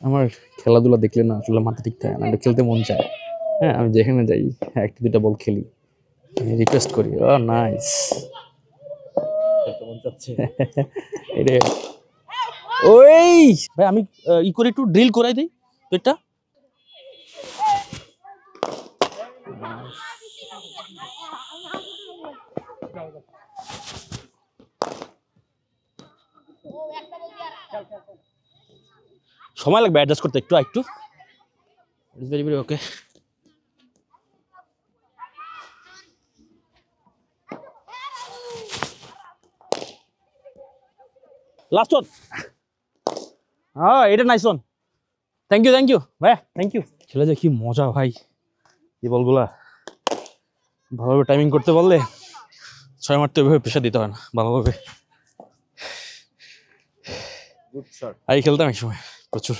আমার খেলাধুলা দেখলে না আসলে মাথা ঠিক থাকে না, একটু খেলতে মন চায়। হ্যাঁ, আমি যেখানে যাই, হ্যাঁ, একটা দুইটা বল খেলি, রিকোয়েস্ট করি। ও নাইস। খেলতে মন চাচ্ছে। এটা ওই ভাই আমি ই করে একটু ড্রিল করাই দিই তো এটা। সময় লাগবে অ্যাডজাস্ট করতে একটু একটু। ভেরি ভেরি ওকে। Last one. হ্যাঁ, এটা নাইস ওয়ান। থ্যাংক ইউ ভাইয়া, থ্যাংক ইউ। খেলে যে কি মজা ভাই, এই বলগুলা ভালোভাবে টাইমিং করতে পারলে 6 মারতে ওইভাবে প্রেশার দিতে হয় না ভালোভাবে। Good shot. আমি খেলতাম এক সময় প্রচুর।